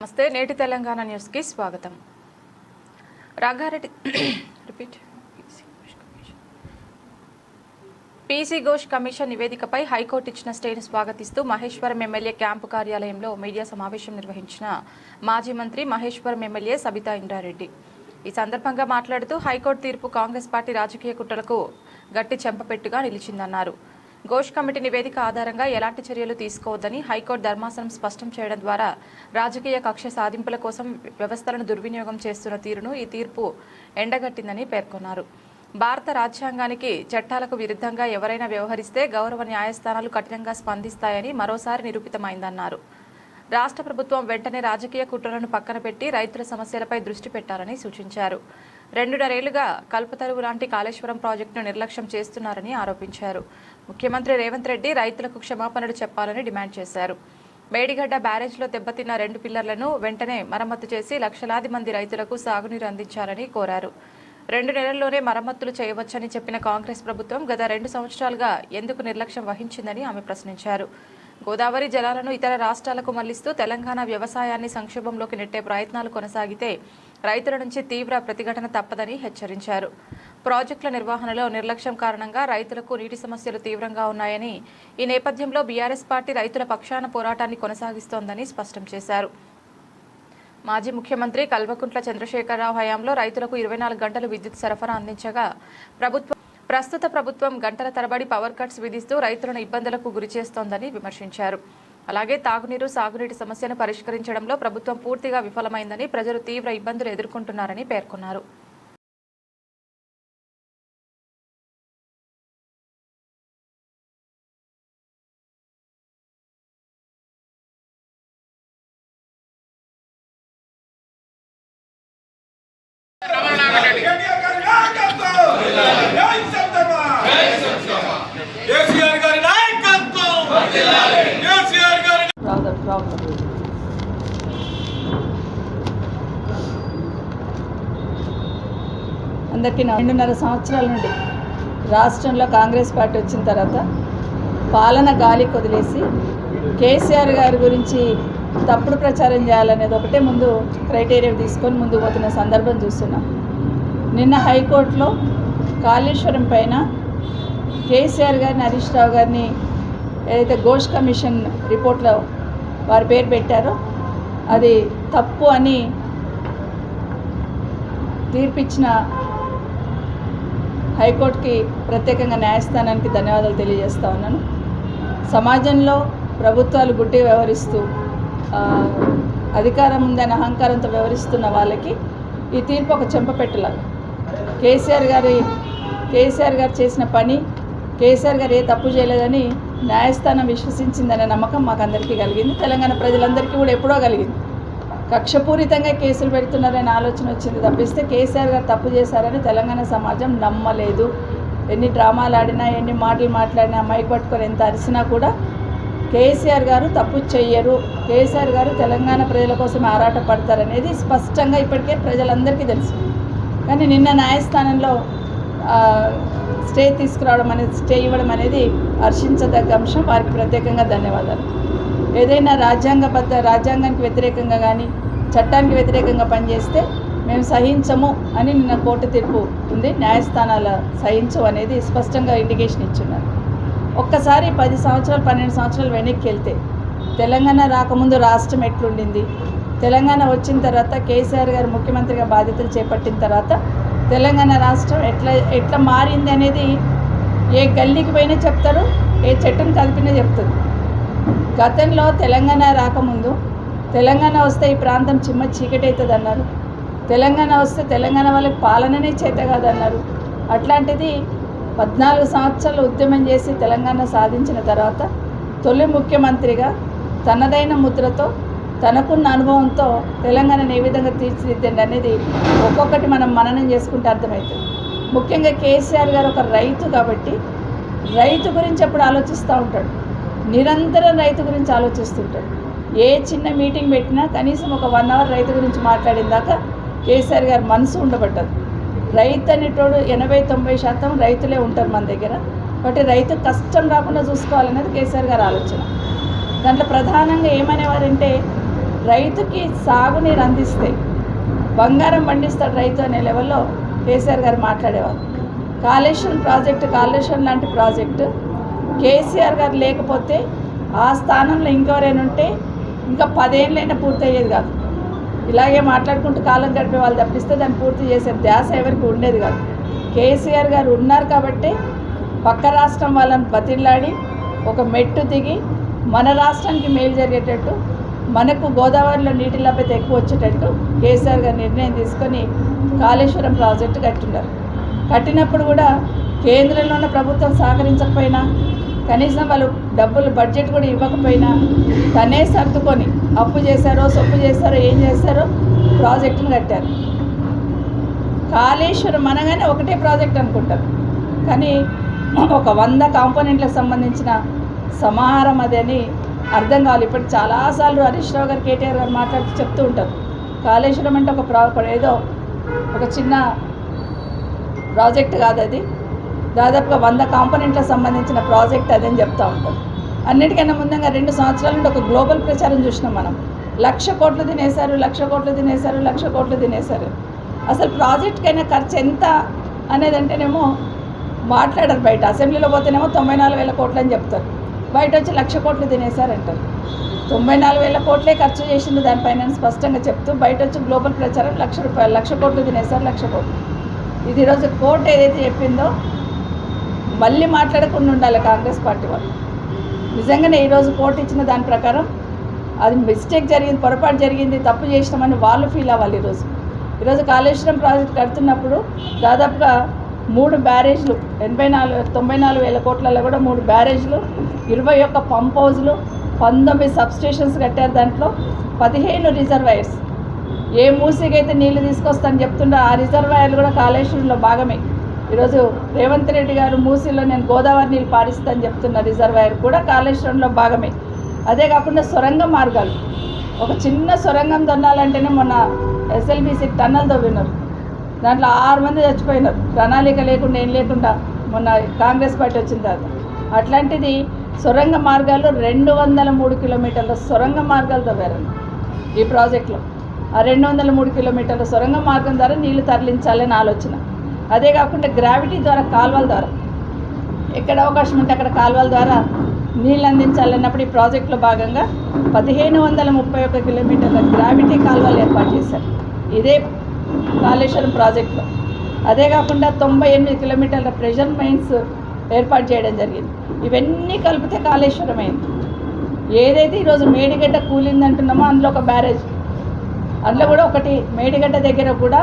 నమస్తే నేటి తెలంగాణ న్యూస్ కి స్వాగతం. రంగారెడ్డి పీసీ ఘోష్ కమిషన్ నివేదికపై హైకోర్టు ఇచ్చిన స్టేను స్వాగతిస్తూ మహేశ్వరం ఎమ్మెల్యే క్యాంపు కార్యాలయంలో మీడియా సమావేశం నిర్వహించిన మాజీ మంత్రి మహేశ్వరం ఎమ్మెల్యే సబితా ఇంద్రారెడ్డి ఈ సందర్భంగా మాట్లాడుతూ హైకోర్టు తీర్పు కాంగ్రెస్ పార్టీ రాజకీయ కుట్రలకు గట్టి చెంపపెట్టుగా నిలిచిందన్నారు. ఘోష్ కమిటీ నివేదిక ఆధారంగా ఎలాంటి చర్యలు తీసుకోవద్దని హైకోర్టు ధర్మాసనం స్పష్టం చేయడం ద్వారా రాజకీయ కక్ష సాధింపుల కోసం వ్యవస్థలను దుర్వినియోగం చేస్తున్న తీరును ఈ తీర్పు ఎండగట్టిందని పేర్కొన్నారు. భారత రాజ్యాంగానికి చట్టాలకు విరుద్ధంగా ఎవరైనా వ్యవహరిస్తే గౌరవ న్యాయస్థానాలు కఠినంగా స్పందిస్తాయని మరోసారి నిరూపితమైందన్నారు. రాష్ట్ర ప్రభుత్వం వెంటనే రాజకీయ కుట్రలను పక్కన పెట్టి రైతుల సమస్యలపై దృష్టి పెట్టాలని సూచించారు. 2.5 ఏళ్లుగా కల్పతరువు లాంటి కాళేశ్వరం ప్రాజెక్టును నిర్లక్ష్యం చేస్తున్నారని ఆరోపించారు. ముఖ్యమంత్రి రేవంత్ రెడ్డి రైతులకు క్షమాపణలు చెప్పాలని డిమాండ్ చేశారు. మేడిగడ్డ బ్యారేజ్లో దెబ్బతిన్న 2 పిల్లర్లను వెంటనే మరమ్మతు చేసి లక్షలాది మంది రైతులకు సాగునీరు అందించాలని కోరారు. 2 నెలల్లోనే మరమ్మతులు చేయవచ్చని చెప్పిన కాంగ్రెస్ ప్రభుత్వం గత 2 సంవత్సరాలుగా ఎందుకు నిర్లక్ష్యం వహించిందని ఆమె ప్రశ్నించారు. గోదావరి జలాలను ఇతర రాష్ట్రాలకు మళ్లిస్తూ తెలంగాణ వ్యవసాయాన్ని సంక్షోభంలోకి నెట్టే ప్రయత్నాలు కొనసాగితే రైతుల నుంచి తీవ్ర ప్రతిఘటన తప్పదని హెచ్చరించారు. ప్రాజెక్టుల నిర్వహణలో నిర్లక్ష్యం కారణంగా రైతులకు నీటి సమస్యలు తీవ్రంగా ఉన్నాయని, ఈ నేపథ్యంలో బీఆర్ఎస్ పార్టీ రైతుల పక్షాన పోరాటాన్ని కొనసాగిస్తోందని స్పష్టం చేశారు. మాజీ ముఖ్యమంత్రి కల్వకుంట్ల చంద్రశేఖరరావు హయాంలో రైతులకు 24 గంటలు విద్యుత్ సరఫరా అందించగా ప్రస్తుత ప్రభుత్వం గంటల తరబడి పవర్ కట్స్ విధిస్తూ రైతులను ఇబ్బందులకు గురిచేస్తోందని విమర్శించారు. అలాగే తాగునీరు, సాగునీటి సమస్యను పరిష్కరించడంలో ప్రభుత్వం పూర్తిగా విఫలమైందని, ప్రజలు తీవ్ర ఇబ్బందులు ఎదుర్కొంటున్నారని పేర్కొన్నారు. అందరికీ 2.5 సంవత్సరాల నుండి రాష్ట్రంలో కాంగ్రెస్ పార్టీ వచ్చిన తర్వాత పాలన గాలికి వదిలేసి కేసీఆర్ గారి గురించి తప్పుడు ప్రచారం చేయాలనేది ఒకటే ముందు క్రైటీరియా తీసుకొని ముందుకు పోతున్న సందర్భం చూస్తున్నాం. నిన్న హైకోర్టులో కాళేశ్వరం పైన కేసీఆర్ గారిని, హరీష్ రావు గారిని ఏదైతే ఘోష్ కమిషన్ రిపోర్ట్లో వారి పేరు పెట్టారో అది తప్పు అని తీర్పిచ్చిన హైకోర్టుకి ప్రత్యేకంగా న్యాయస్థానానికి ధన్యవాదాలు తెలియజేస్తా ఉన్నాను. సమాజంలో ప్రభుత్వాలు గుడ్డి వ్యవహరిస్తూ అధికారం ఉందని అహంకారంతో వ్యవహరిస్తున్న వాళ్ళకి ఈ తీర్పు ఒక చెంపపెట్టలాగా. కేసీఆర్ గారు చేసిన పని, కేసీఆర్ గారు ఏ తప్పు చేయలేదని న్యాయస్థానం విశ్వసించిందనే నమ్మకం మాకు అందరికీ కలిగింది. తెలంగాణ ప్రజలందరికీ కూడా ఎప్పుడో కలిగింది. కక్షపూరితంగా కేసులు పెడుతున్నారనే ఆలోచన వచ్చింది తప్పిస్తే కేసీఆర్ గారు తప్పు చేశారని తెలంగాణ సమాజం నమ్మలేదు. ఎన్ని డ్రామాలు ఆడినా, ఎన్ని మాటలు మాట్లాడినా, మైక్ పట్టుకొని ఎంత అరిసినా కూడా కేసీఆర్ గారు తప్పు చెయ్యరు, కేసీఆర్ గారు తెలంగాణ ప్రజల కోసం ఆరాట పడతారనేది స్పష్టంగా ఇప్పటికే ప్రజలందరికీ తెలుసు. కానీ నిన్న న్యాయస్థానంలో స్టే ఇవ్వడం అనేది హర్షించదగ్గ అంశం. వారికి ప్రత్యేకంగా ధన్యవాదాలు. ఏదైనా రాజ్యాంగానికి వ్యతిరేకంగా కానీ చట్టానికి వ్యతిరేకంగా పనిచేస్తే మేము సహించము అని నిన్న కోర్టు తీర్పు ఉంది. న్యాయస్థానాల సహించవు అనేది స్పష్టంగా ఇండికేషన్ ఇచ్చున్నారు. ఒక్కసారి 10 సంవత్సరాలు 12 సంవత్సరాలు వెనక్కి వెళ్తే తెలంగాణ రాకముందు రాష్ట్రం ఎట్లుండింది, తెలంగాణ వచ్చిన తర్వాత కేసీఆర్ గారు ముఖ్యమంత్రిగా బాధ్యతలు చేపట్టిన తర్వాత తెలంగాణ రాష్ట్రం ఎట్లా మారింది అనేది ఏ గల్లీకి పోయినా చెప్తారు, ఏ చెట్టును కలిపినా చెప్తుంది. గతంలో తెలంగాణ రాకముందు తెలంగాణ వస్తే ఈ ప్రాంతం చిమ్మ చీకటి అవుతుంది అన్నారు. తెలంగాణ వస్తే తెలంగాణ వాళ్ళకి పాలననే చేత కాదన్నారు. అట్లాంటిది 14 సంవత్సరాలు ఉద్యమం చేసి తెలంగాణ సాధించిన తర్వాత తొలి ముఖ్యమంత్రిగా తనదైన ముద్రతో, తనకున్న అనుభవంతో తెలంగాణను ఏ విధంగా తీర్చిదిద్దండి అనేది ఒక్కొక్కటి మనం మననం చేసుకుంటే అర్థమవుతుంది. ముఖ్యంగా కేసీఆర్ గారు ఒక రైతు కాబట్టి రైతు గురించి ఎప్పుడు ఆలోచిస్తూ ఉంటాడు. నిరంతరం రైతు గురించి ఆలోచిస్తుంటాడు. ఏ చిన్న మీటింగ్ పెట్టినా కనీసం ఒక 1 అవర్ రైతు గురించి మాట్లాడిన దాకా కేసీఆర్ గారు మనసు ఉండబట్టదు. రైతు అనేటోడు 80-90% రైతులే ఉంటారు మన దగ్గర. కాబట్టి రైతు కష్టం రాకుండా చూసుకోవాలనేది కేసీఆర్ గారి ఆలోచన. దాంట్లో ప్రధానంగా ఏమనేవారంటే రైతుకి సాగునీరు అందిస్తే బంగారం పండిస్తాడు రైతు అనే లెవెల్లో కేసీఆర్ గారు మాట్లాడేవారు. కాళేశ్వరం లాంటి ప్రాజెక్టు కేసీఆర్ గారు లేకపోతే ఆ స్థానంలో ఇంకెవరైనా ఉంటే ఇంకా 10 ఏళ్ళైనా పూర్తి అయ్యేది కాదు. ఇలాగే మాట్లాడుకుంటూ కాలం గడిపే వాళ్ళు తప్పిస్తే దాన్ని పూర్తి చేసే ధ్యాస ఎవరికి ఉండేది కాదు. కేసీఆర్ గారు ఉన్నారు కాబట్టి పక్క రాష్ట్రం వాళ్ళని బతిల్లాడి ఒక మెట్టు దిగి మన రాష్ట్రానికి మేలు జరిగేటట్టు, మనకు గోదావరిలో నీటి లభ్యత ఎక్కువ వచ్చేటట్టు కేసీఆర్ గారు నిర్ణయం తీసుకొని కాళేశ్వరం ప్రాజెక్టు కట్టిండారు. కట్టినప్పుడు కూడా కేంద్రంలో ఉన్న ప్రభుత్వం సహకరించకపోయినా, కనీసం వాళ్ళు డబ్బులు బడ్జెట్ కూడా ఇవ్వకపోయినా తనే సర్దుకొని అప్పు చేశారో సొప్పు చేశారో ఏం చేశారో ప్రాజెక్టును కట్టారు. కాళేశ్వరం అనగానే ఒకటే ప్రాజెక్ట్ అనుకుంటారు, కానీ ఒక 100 కాంపోనెంట్లకు సంబంధించిన సమాహారం అది అని అర్థం కావాలి. ఇప్పటికి చాలాసార్లు హరీష్ రావు గారు, కేటీఆర్ గారు మాట్లాడుతూ చెప్తూ ఉంటారు, కాళేశ్వరం అంటే ఏదో ఒక చిన్న ప్రాజెక్ట్ కాదు, అది దాదాపుగా 100 కాంపోనెంట్లకు సంబంధించిన ప్రాజెక్ట్ అదని చెప్తూ ఉంటారు. అన్నిటికన్నా ముందుగా 2 సంవత్సరాల నుండి ఒక గ్లోబల్ ప్రచారం చూసినాం మనం. 1,00,000 కోట్లు తినేశారు, 1,00,000 కోట్లు తినేశారు, 1,00,000 కోట్లు తినేశారు. అసలు ప్రాజెక్ట్కైనా ఖర్చు ఎంత అనేది అంటేనేమో మాట్లాడరు. బయట అసెంబ్లీలో పోతేనేమో 94,000 కోట్లు అని చెప్తారు, బయట వచ్చి 1,00,000 కోట్లు తినేశారంటారు. 94,000 కోట్లే ఖర్చు చేసింది దానిపైన స్పష్టంగా చెప్తూ బయట వచ్చి గ్లోబల్ ప్రచారం 1,00,000 రూపాయలు, 1,00,000 కోట్లు తినేశారు, 1,00,000 కోట్లు. ఇది ఈరోజు కోర్టు ఏదైతే చెప్పిందో మళ్ళీ మాట్లాడకుండా ఉండాలి కాంగ్రెస్ పార్టీ వాళ్ళు. నిజంగానే ఈరోజు కోర్టు ఇచ్చిన దాని ప్రకారం అది మిస్టేక్ జరిగింది, పొరపాటు జరిగింది, తప్పు చేసినామని వాళ్ళు ఫీల్ అవ్వాలి. ఈరోజు కాళేశ్వరం ప్రాజెక్టు కడుతున్నప్పుడు దాదాపుగా 3 బ్యారేజ్లు 94,000 కోట్లలో కూడా 3 బ్యారేజ్లు, 21 పంప్ హౌజ్లు, 19 సబ్స్టేషన్స్ కట్టారు. దాంట్లో 15 రిజర్వాయర్స్. ఏ మూసికైతే నీళ్లు తీసుకొస్తానని చెప్తుండ్రో ఆ రిజర్వాయర్లు కూడా కాళేశ్వరంలో భాగమే. ఈరోజు రేవంత్ రెడ్డి గారు మూసిలో నేను గోదావరి నీళ్ళు పారిస్తానని చెప్తున్న రిజర్వాయర్ కూడా కాళేశ్వరంలో భాగమే. అదే కాకుండా సొరంగ మార్గాలు, ఒక చిన్న సొరంగం దొన్నాలంటేనే మొన్న SLBC టన్నల్ తవ్వినారు, దాంట్లో 6 మంది చచ్చిపోయినారు, ప్రణాళిక లేకుండా ఏం లేకుండా మొన్న కాంగ్రెస్ పార్టీ వచ్చిన తర్వాత. అట్లాంటిది సొరంగ మార్గాలు 203 కిలోమీటర్ల సొరంగ మార్గాలు తవ్వారు ఈ ప్రాజెక్టులో. ఆ 203 కిలోమీటర్ల సొరంగ మార్గం ద్వారా నీళ్లు తరలించాలని ఆలోచన. అదే కాకుండా గ్రావిటీ ద్వారా, కాలువల ద్వారా ఎక్కడ అవకాశం ఉంటే అక్కడ కాలువల ద్వారా నీళ్ళు అందించాలన్నప్పుడు ఈ ప్రాజెక్టులో భాగంగా 1,531 కిలోమీటర్ల గ్రావిటీ కాలువలు ఏర్పాటు చేశారు ఇదే కాళేశ్వరం ప్రాజెక్టులో. అదే కాకుండా 98 కిలోమీటర్ల ప్రెషర్ మెయిన్స్ ఏర్పాటు చేయడం జరిగింది. ఇవన్నీ కలిపితే కాళేశ్వరం అయింది. ఏదైతే ఈరోజు మేడిగడ్డ కూలిందంటున్నామో అందులో ఒక బ్యారేజ్, అందులో కూడా ఒకటి మేడిగడ్డ దగ్గర కూడా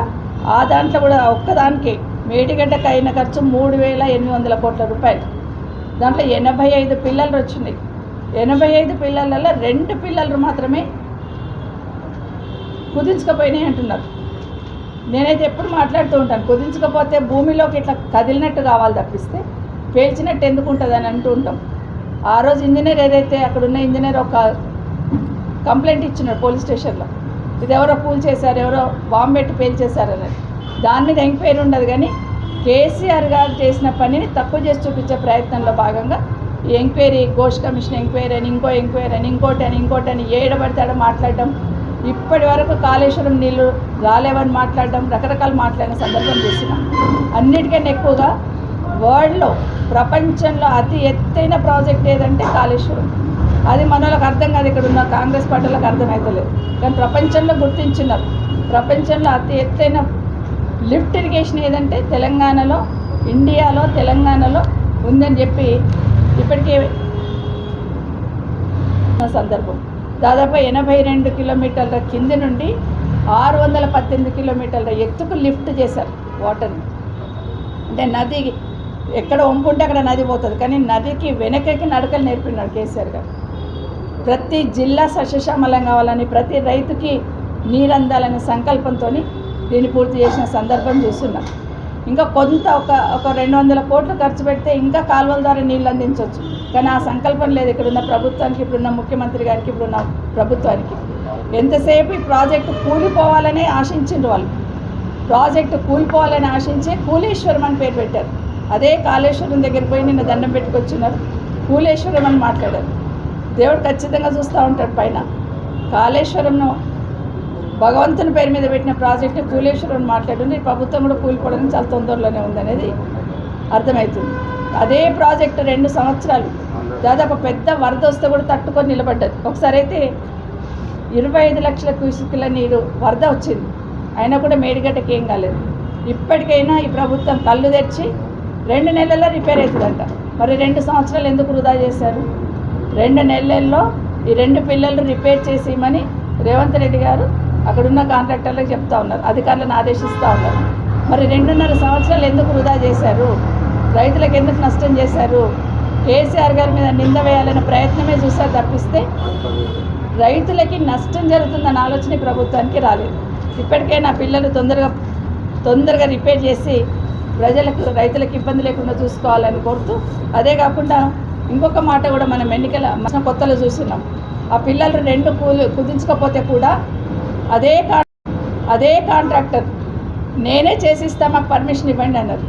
ఆ దాంట్లో కూడా ఒక్కదానికి మేడిగడ్డకు అయిన ఖర్చు 3,800 కోట్ల రూపాయలు. దాంట్లో 85 పిల్లలు వచ్చినాయి. 85 పిల్లలలో 2 పిల్లలు మాత్రమే కుదించకపోయినాయి అంటున్నారు. నేనైతే ఎప్పుడు మాట్లాడుతూ ఉంటాను, కుదించకపోతే భూమిలోకి ఇట్లా కదిలినట్టు కావాలి తప్పిస్తే పేల్చినట్టు ఎందుకు ఉంటుంది అని అంటూ ఉంటాం. ఆ రోజు ఇంజనీర్ ఏదైతే అక్కడ ఉన్న ఇంజనీర్ ఒక కంప్లైంట్ ఇచ్చినాడు పోలీస్ స్టేషన్లో, ఇది ఎవరో కూల్ చేశారు, ఎవరో బాంబు పెట్టి పేల్చేశారని. దాని మీద ఎంక్వైరీ ఉండదు, కానీ కేసీఆర్ గారు చేసిన పనిని తక్కువ చేసి చూపించే ప్రయత్నంలో భాగంగా ఈ ఎంక్వైరీ, ఘోష్ కమిషన్ ఎంక్వైరీ అని, ఇంకో ఎంక్వైరీ అని, ఇంకోటి అని ఏడబడితే మాట్లాడడం, ఇప్పటి వరకు కాళేశ్వరం నీళ్ళు రాలేవని మాట్లాడడం, రకరకాలు మాట్లాడిన సందర్భం చూసినాం. అన్నిటికన్నా ఎక్కువగా వరల్డ్లో, ప్రపంచంలో అతి ఎత్తైన ప్రాజెక్ట్ ఏదంటే కాళేశ్వరం. అది మనలకు అర్థం కాదు, ఇక్కడ ఉన్న కాంగ్రెస్ పార్టీలకు అర్థమవుతలేదు, కానీ ప్రపంచంలో గుర్తించినారు. ప్రపంచంలో అతి ఎత్తైన లిఫ్ట్ ఇరిగేషన్ ఏదంటే తెలంగాణలో, ఇండియాలో తెలంగాణలో ఉందని చెప్పి ఇప్పటికే సందర్భం. దాదాపు 82 కిలోమీటర్ల కింది నుండి 618 కిలోమీటర్ల ఎత్తుకు లిఫ్ట్ చేశారు వాటర్ని. అంటే నది ఎక్కడ వంపుంటే అక్కడ నది పోతుంది, కానీ నదికి వెనకకి నడకలు నేర్పినాడు కేసీఆర్ గారు. ప్రతి జిల్లా సస్యశ్యామలం కావాలని, ప్రతి రైతుకి నీరు అందాలనే సంకల్పంతో దీన్ని పూర్తి చేసిన సందర్భం చూస్తున్నాం. ఇంకా కొంత ఒక 200 కోట్లు ఖర్చు పెడితే ఇంకా కాలువల ద్వారా నీళ్ళు అందించవచ్చు, కానీ ఆ సంకల్పం లేదు ఇక్కడున్న ప్రభుత్వానికి, ఇప్పుడున్న ముఖ్యమంత్రి గారికి, ఇప్పుడున్న ప్రభుత్వానికి. ఎంతసేపు ఈ ప్రాజెక్టు కూలిపోవాలనే ఆశించిండ్రు వాళ్ళు. ప్రాజెక్టు కూలిపోవాలని ఆశించి కూలేశ్వరం అని పేరు పెట్టారు. అదే కాళేశ్వరం దగ్గర పోయి నిన్న దండం పెట్టుకొచ్చినారు, కూలేశ్వరం అని మాట్లాడారు. దేవుడు ఖచ్చితంగా చూస్తూ ఉంటాడు పైన. కాళేశ్వరంను భగవంతుని పేరు మీద పెట్టిన ప్రాజెక్టు కూలేశ్వరం మాట్లాడుతుంది. ఈ ప్రభుత్వం కూడా కూలిపోవడానికి చాలా తొందరలోనే ఉందనేది అర్థమవుతుంది. అదే ప్రాజెక్టు 2 సంవత్సరాలు దాదాపు పెద్ద వరద వస్తే కూడా తట్టుకొని నిలబడ్డది. ఒకసారి అయితే 25 లక్షల క్యూసెక్కుల నీరు వరద వచ్చింది, అయినా కూడా మేడిగడ్డకి ఏం కాలేదు. ఇప్పటికైనా ఈ ప్రభుత్వం కళ్ళు తెరిచి 2 నెలల్లో రిపేర్ అవుతుందంట. మరి 2 సంవత్సరాలు ఎందుకు వృధా చేశారు? 2 నెలల్లో ఈ 2 పిల్లలు రిపేర్ చేసేయమని రేవంత్ రెడ్డి గారు అక్కడున్న కాంట్రాక్టర్లకు చెప్తా ఉన్నారు, అధికారులను ఆదేశిస్తూ ఉన్నారు. మరి 2.5 సంవత్సరాలు ఎందుకు వృధా చేశారు? రైతులకు ఎందుకు నష్టం చేశారు? కేసీఆర్ గారి మీద నింద వేయాలనే ప్రయత్నమే చూసారు తప్పిస్తే రైతులకి నష్టం జరుగుతుందన్న ఆలోచన ప్రభుత్వానికి రాలేదు. ఇప్పటికైనా పిల్లలు తొందరగా రిపేర్ చేసి రైతులకు ఇబ్బంది లేకుండా చూసుకోవాలని కోరుతూ, అదే కాకుండా ఇంకొక మాట కూడా మనం ఎన్నికల కొత్తలో చూస్తున్నాం. ఆ పిల్లలు 2 కుదించకపోతే కూడా అదే కాంట్రాక్టర్ నేనే చేసిస్తా, మాకు పర్మిషన్ ఇవ్వండి అన్నారు.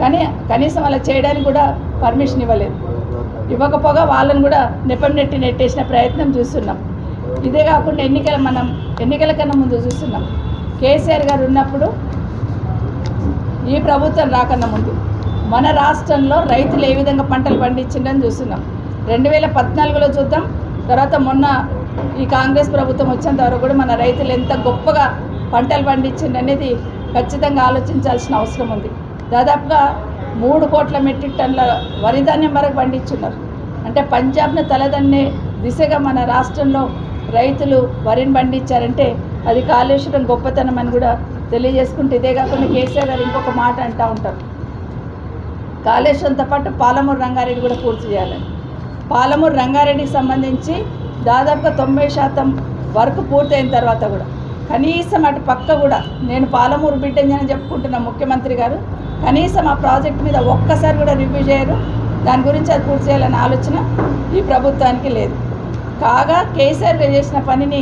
కానీ కనీసం అలా చేయడానికి కూడా పర్మిషన్ ఇవ్వలేదు. ఇవ్వకపోగా వాళ్ళని కూడా నెట్టేసిన ప్రయత్నం చూస్తున్నాం. ఇదే కాకుండా ఎన్నికల కన్నా ముందు చూస్తున్నాం. కేసీఆర్ గారు ఉన్నప్పుడు, ఈ ప్రభుత్వం రాకన్నా ముందు మన రాష్ట్రంలో రైతులు ఏ విధంగా పంటలు పండించిందని చూస్తున్నాం. 2014లో చూద్దాం, తర్వాత మొన్న ఈ కాంగ్రెస్ ప్రభుత్వం వచ్చేంత వరకు కూడా మన రైతులు ఎంత గొప్పగా పంటలు పండించిందనేది ఖచ్చితంగా ఆలోచించాల్సిన అవసరం ఉంది. దాదాపుగా 3 కోట్ల మెట్రిక్ టన్నుల వరి ధాన్యం వరకు పండించున్నారు. అంటే పంజాబ్ను తలదన్నే దిశగా మన రాష్ట్రంలో రైతులు వరిని పండించారంటే అది కాళేశ్వరం గొప్పతనం అని కూడా తెలియజేసుకుంటే, ఇదే కాకుండా కేసీఆర్ గారు ఇంకొక మాట అంటూ ఉంటారు, కాళేశ్వరంతో పాటు పాలమూరు రంగారెడ్డి కూడా పూర్తి చేయాలని. పాలమూరు రంగారెడ్డికి సంబంధించి దాదాపుగా 90% వరకు పూర్తయిన తర్వాత కూడా కనీసం అటు పక్క కూడా, నేను పాలమూరు బిడ్డని చెప్పుకుంటున్న ముఖ్యమంత్రి గారు కనీసం ఆ ప్రాజెక్ట్ మీద ఒక్కసారి కూడా రివ్యూ చేయరు. దాని గురించి అది పూర్తి చేయాలనే ఆలోచన ఈ ప్రభుత్వానికి లేదు. కాగా కేసీఆర్ చేసిన పనిని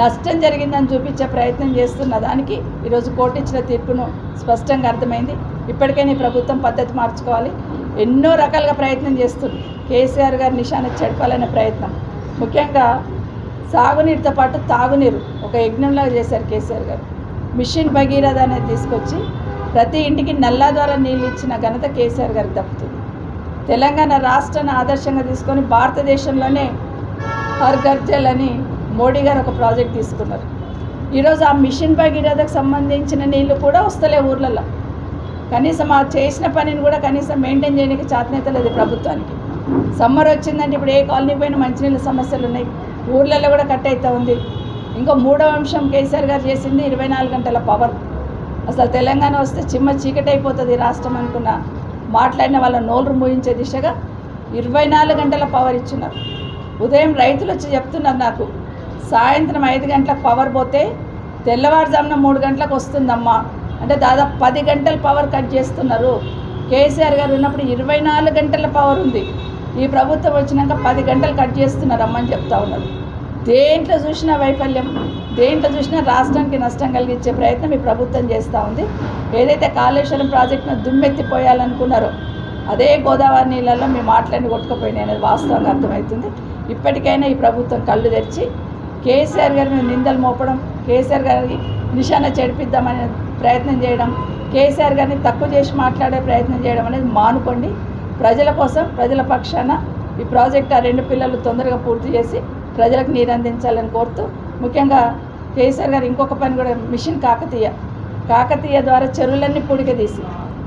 నష్టం జరిగిందని చూపించే ప్రయత్నం చేస్తున్న దానికి ఈరోజు కోర్టు ఇచ్చిన తీర్పును స్పష్టంగా అర్థమైంది. ఇప్పటికైనా ఈ ప్రభుత్వం పద్ధతి మార్చుకోవాలి. ఎన్నో రకాలుగా ప్రయత్నం చేస్తుంది కేసీఆర్ గారి నిశాన చెడపాలనే ప్రయత్నం. ముఖ్యంగా సాగునీటితో పాటు తాగునీరు ఒక యజ్ఞంలాగా చేశారు కేసీఆర్ గారు. మిషన్ భగీరథ అనేది తీసుకొచ్చి ప్రతి ఇంటికి నల్లా ద్వారా నీళ్ళు ఇచ్చిన ఘనత కేసీఆర్ గారికి దక్కుతుంది. తెలంగాణ రాష్ట్రాన్ని ఆదర్శంగా తీసుకొని భారతదేశంలోనే హర్ ఘర్ జల్ అని మోడీ గారు ఒక ప్రాజెక్ట్ తీసుకున్నారు. ఈరోజు ఆ మిషన్ భగీరథకు సంబంధించిన నీళ్లు కూడా వస్తలే ఊర్లలో. కనీసం ఆ చేసిన పనిని కూడా కనీసం మెయింటైన్ చేయడానికి చేతనైతలేదు ప్రభుత్వానికి. సమ్మర్ వచ్చిందంటే ఇప్పుడు ఏ కాలనీ పైన మంచినీళ్ళ సమస్యలు ఉన్నాయి, ఊర్లలో కూడా కట్ అవుతూ ఉంది. ఇంకో 3వ అంశం కేసీఆర్ గారు చేసింది 24 గంటల పవర్. అసలు తెలంగాణ వస్తే చీకటి అయిపోతుంది రాష్ట్రం అనుకున్న మాట్లాడిన వాళ్ళ నోళ్ళు మూయించే దిశగా 24 గంటల పవర్ ఇచ్చినారు. ఉదయం రైతులు వచ్చి చెప్తున్నారు నాకు, సాయంత్రం 5 గంటలకు పవర్ పోతే తెల్లవారుజామున 3 గంటలకు వస్తుందమ్మా అంటే దాదాపు 10 గంటల పవర్ కట్ చేస్తున్నారు. కేసీఆర్ గారు ఉన్నప్పుడు 24 గంటల పవర్ ఉంది. ఈ ప్రభుత్వం వచ్చినాక 10 గంటలు కట్ చేస్తున్నారు అమ్మని చెప్తా ఉన్నారు. దేంట్లో చూసినా వైఫల్యం, దేంట్లో చూసినా రాష్ట్రానికి నష్టం కలిగించే ప్రయత్నం ఈ ప్రభుత్వం చేస్తూ ఉంది. ఏదైతే కాళేశ్వరం ప్రాజెక్టును దుమ్మెత్తిపోయాలనుకున్నారో అదే గోదావరి నీళ్ళల్లో మేము మాట్లాడి కొట్టుకుపోయినాయి అనేది వాస్తవంగా అర్థమవుతుంది. ఇప్పటికైనా ఈ ప్రభుత్వం కళ్ళు తెరిచి కేసీఆర్ గారి మీద నిందలు మోపడం, కేసీఆర్ గారి నిశాన చెడిపిద్దామనే ప్రయత్నం చేయడం, కేసీఆర్ గారిని తక్కువ చేసి మాట్లాడే ప్రయత్నం చేయడం అనేది మానుకోండి. ప్రజల కోసం, ప్రజల పక్షాన ఈ ప్రాజెక్ట్ ఆ 2 పిల్లలు తొందరగా పూర్తి చేసి ప్రజలకు నీరు అందించాలని కోరుతూ, ముఖ్యంగా కేసీఆర్ గారు ఇంకొక పని కూడా మిషన్ కాకతీయ ద్వారా చెరువులన్నీ పూడికదీసి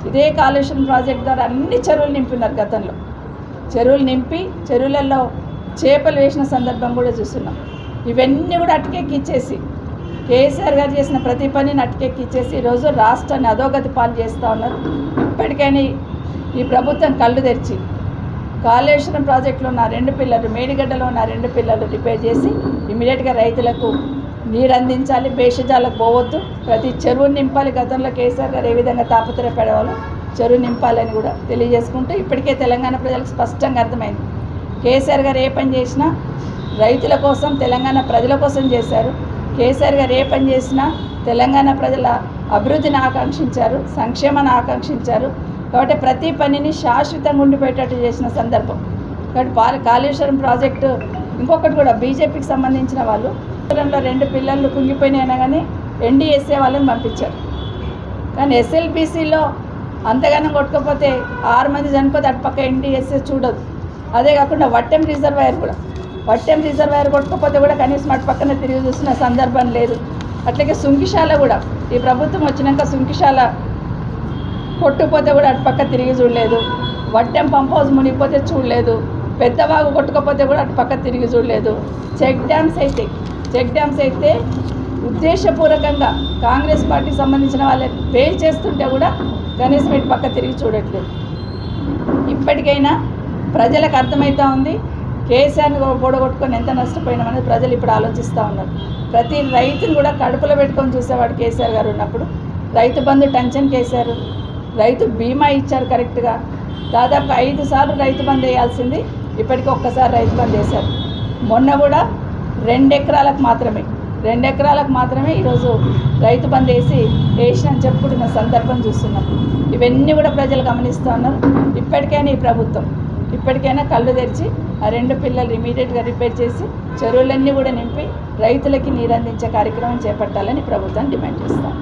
ఇదే కాళేశ్వరం ప్రాజెక్ట్ ద్వారా అన్ని చెరువులు నింపినారు. గతంలో చెరువులు నింపి చెరువులలో చేపలు వేసిన సందర్భం కూడా చూస్తున్నాం. ఇవన్నీ కూడా అటుకెక్కిచ్చేసి కేసీఆర్ గారు చేసిన ప్రతి పనిని అటుకెక్కిచ్చేసి ఈరోజు రాష్ట్రాన్ని అధోగతి పాలు చేస్తూ ఉన్నారు. ఇప్పటికైనా ఈ ప్రభుత్వం కళ్ళు తెరిచి కాళేశ్వరం ప్రాజెక్టులో ఉన్న 2 పిల్లలు, మేడిగడ్డలో ఉన్న 2 పిల్లలు రిపేర్ చేసి ఇమీడియట్గా రైతులకు నీరు అందించాలి. భేషజాలకు పోవద్దు, ప్రతి చెరువుని నింపాలి. గతంలో కేసీఆర్ గారు ఏ విధంగా తాపత్రయపడేవాళ్ళు చెరువు నింపాలని కూడా తెలియజేసుకుంటూ, ఇప్పటికే తెలంగాణ ప్రజలకు స్పష్టంగా అర్థమైంది కేసీఆర్ గారు ఏ పని చేసినా రైతుల కోసం, తెలంగాణ ప్రజల కోసం చేశారు. కేసీఆర్ గారు ఏ పని చేసినా తెలంగాణ ప్రజల అభివృద్ధిని ఆకాంక్షించారు, సంక్షేమాన్ని ఆకాంక్షించారు. కాబట్టి ప్రతి పనిని శాశ్వతంగా ఉండిపోయేటట్టు చేసిన సందర్భం. కాబట్టి కాళేశ్వరం ప్రాజెక్టు ఇంకొకటి కూడా బీజేపీకి సంబంధించిన వాళ్ళు 2 పిల్లలు కుంగిపోయినాయినా కానీ ఎన్డీఎస్ఏ వాళ్ళని పంపించారు. కానీ ఎస్ఎల్బీసీలో అంతగానం కొట్టుకపోతే 6 మంది చనిపోతే అటుపక్క ఎన్డీఎస్ఏ చూడదు. అదే కాకుండా వట్టెం రిజర్వాయర్ కొట్టుకపోతే కూడా కనీసం అటు పక్కన తిరిగి చూసిన సందర్భం లేదు. అట్లాగే సుంకిశాల కూడా ఈ ప్రభుత్వం వచ్చినాక సుంకిశాల కొట్టుకుపోతే కూడా అటు పక్క తిరిగి చూడలేదు. వట్టెం పంప్ హౌస్ మునిగిపోతే చూడలేదు. పెద్దవాగు కొట్టుకపోతే కూడా అటు పక్క తిరిగి చూడలేదు. చెక్ డ్యామ్స్ అయితే ఉద్దేశపూర్వకంగా కాంగ్రెస్ పార్టీకి సంబంధించిన వాళ్ళే ఫెయిల్ చేస్తుంటే కూడా కనీసం ఇటు పక్క తిరిగి చూడట్లేదు. ఇప్పటికైనా ప్రజలకు అర్థమవుతూ ఉంది కేసీఆర్ని పొడగొట్టుకొని ఎంత నష్టపోయినామనేది ప్రజలు ఇప్పుడు ఆలోచిస్తూ ఉన్నారు. ప్రతి రైతుని కూడా కడుపులో పెట్టుకొని చూసేవాడు కేసీఆర్ గారు ఉన్నప్పుడు. రైతు బంధు టెన్షన్ కేసీఆర్, రైతు బీమా ఇచ్చారు కరెక్ట్గా. దాదాపు 5 సార్లు రైతు బంధు వేయాల్సింది ఇప్పటికీ ఒక్కసారి రైతు బంధు వేశారు. మొన్న కూడా 2 ఎకరాలకు మాత్రమే ఈరోజు రైతు బంధు వేసినని చెప్పుకుంటున్న సందర్భం చూస్తున్నాం. ఇవన్నీ కూడా ప్రజలు గమనిస్తూ ఉన్నారు. ఇప్పటికైనా ఈ ప్రభుత్వం కళ్ళు తెరిచి ఆ 2 పిల్లలు ఇమీడియట్గా రిపేర్ చేసి చెరువులన్నీ కూడా నింపి రైతులకి నీరు అందించే కార్యక్రమం చేపట్టాలని ప్రభుత్వాన్ని డిమాండ్ చేస్తాం.